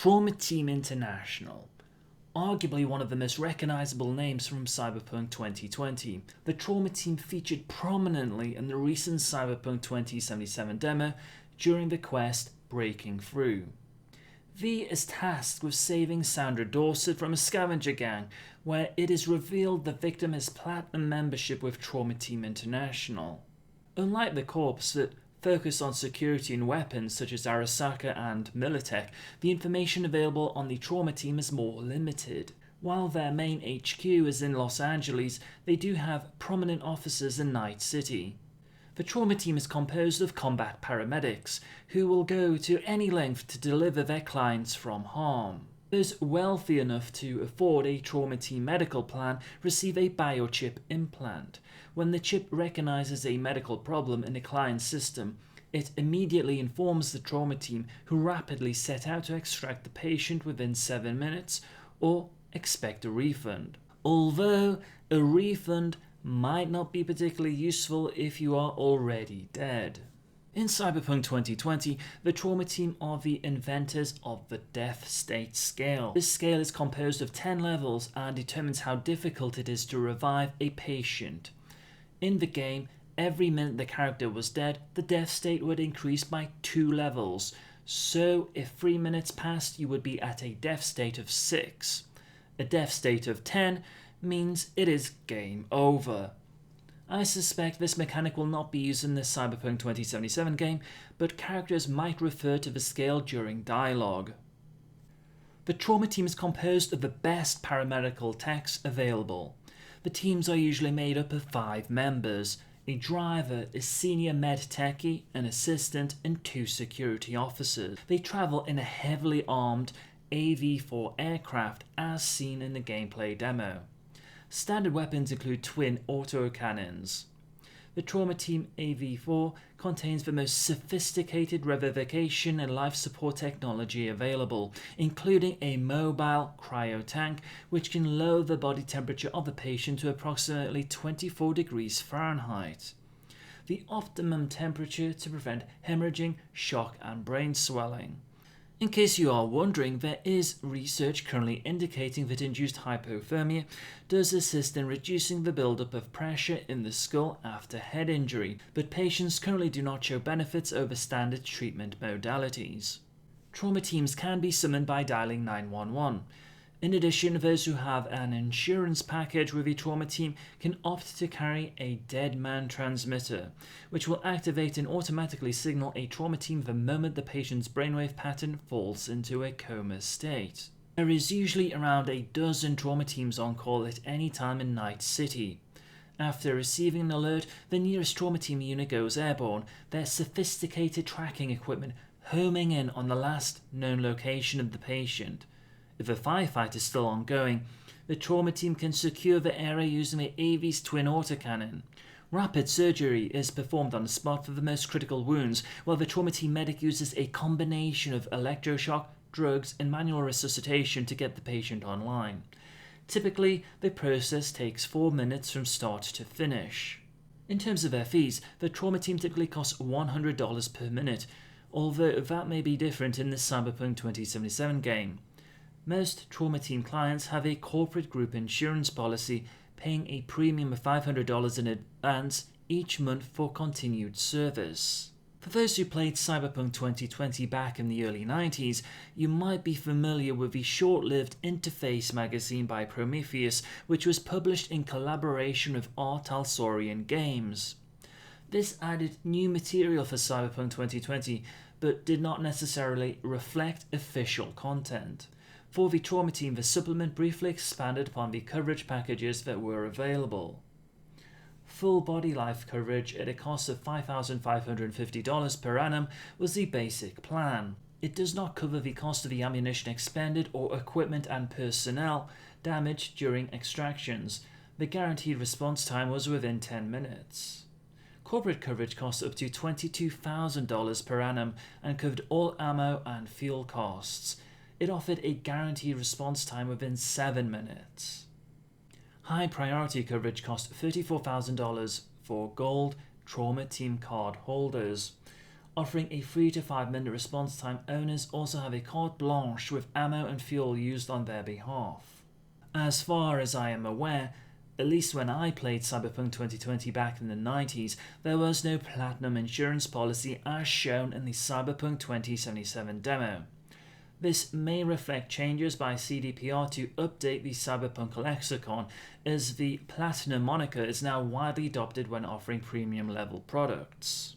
Trauma Team International. Arguably one of the most recognisable names from Cyberpunk 2020, the Trauma Team featured prominently in the recent Cyberpunk 2077 demo during the quest Breaking Through. V is tasked with saving Sandra Dorset from a scavenger gang, where it is revealed the victim has platinum membership with Trauma Team International. Unlike the Corps that focus on security and weapons such as Arasaka and Militech, the information available on the Trauma Team is more limited. While their main HQ is in Los Angeles, they do have prominent officers in Night City. The Trauma Team is composed of combat paramedics, who will go to any length to deliver their clients from harm. Those wealthy enough to afford a Trauma Team medical plan receive a biochip implant. When the chip recognizes a medical problem in a client's system, it immediately informs the Trauma Team, who rapidly set out to extract the patient within 7 minutes or expect a refund. Although a refund might not be particularly useful if you are already dead. In Cyberpunk 2020, the Trauma Team are the inventors of the Death State Scale. This scale is composed of 10 levels and determines how difficult it is to revive a patient. In the game, every minute the character was dead, the death state would increase by 2 levels. So if 3 minutes passed, you would be at a death state of 6. A death state of 10 means it is game over. I suspect this mechanic will not be used in the Cyberpunk 2077 game, but characters might refer to the scale during dialogue. The Trauma Team is composed of the best paramedical techs available. The teams are usually made up of 5 members: a driver, a senior med techie, an assistant, and 2 security officers. They travel in a heavily armed AV-4 aircraft as seen in the gameplay demo. Standard weapons include twin autocannons. The Trauma Team AV-4 contains the most sophisticated revivification and life support technology available, including a mobile cryotank which can lower the body temperature of the patient to approximately 24 degrees Fahrenheit, the optimum temperature to prevent hemorrhaging, shock and brain swelling. In case you are wondering, there is research currently indicating that induced hypothermia does assist in reducing the buildup of pressure in the skull after head injury, but patients currently do not show benefits over standard treatment modalities. Trauma teams can be summoned by dialing 911. In addition, those who have an insurance package with a Trauma Team can opt to carry a dead man transmitter, which will activate and automatically signal a Trauma Team the moment the patient's brainwave pattern falls into a coma state. There is usually around a dozen Trauma Teams on call at any time in Night City. After receiving an alert, the nearest Trauma Team unit goes airborne, their sophisticated tracking equipment homing in on the last known location of the patient. If a firefight is still ongoing, the Trauma Team can secure the area using the AV's twin autocannon. Rapid surgery is performed on the spot for the most critical wounds, while the Trauma Team medic uses a combination of electroshock, drugs, and manual resuscitation to get the patient online. Typically, the process takes 4 minutes from start to finish. In terms of their fees, the Trauma Team typically costs $100 per minute, although that may be different in the Cyberpunk 2077 game. Most Trauma Team clients have a corporate group insurance policy, paying a premium of $500 in advance each month for continued service. For those who played Cyberpunk 2020 back in the early 90s, you might be familiar with the short-lived Interface magazine by Prometheus, which was published in collaboration with Art Talsorian Games. This added new material for Cyberpunk 2020, but did not necessarily reflect official content. For the Trauma Team, the supplement briefly expanded upon the coverage packages that were available. Full body life coverage at a cost of $5,550 per annum was the basic plan. It does not cover the cost of the ammunition expended or equipment and personnel damaged during extractions. The guaranteed response time was within 10 minutes. Corporate coverage cost up to $22,000 per annum and covered all ammo and fuel costs. It offered a guaranteed response time within 7 minutes. High priority coverage cost $34,000 for gold Trauma Team card holders. Offering a 3 to 5 minute response time, owners also have a carte blanche with ammo and fuel used on their behalf. As far as I am aware, at least when I played Cyberpunk 2020 back in the 90s, there was no platinum insurance policy as shown in the Cyberpunk 2077 demo. This may reflect changes by CDPR to update the Cyberpunk lexicon, as the platinum moniker is now widely adopted when offering premium level products.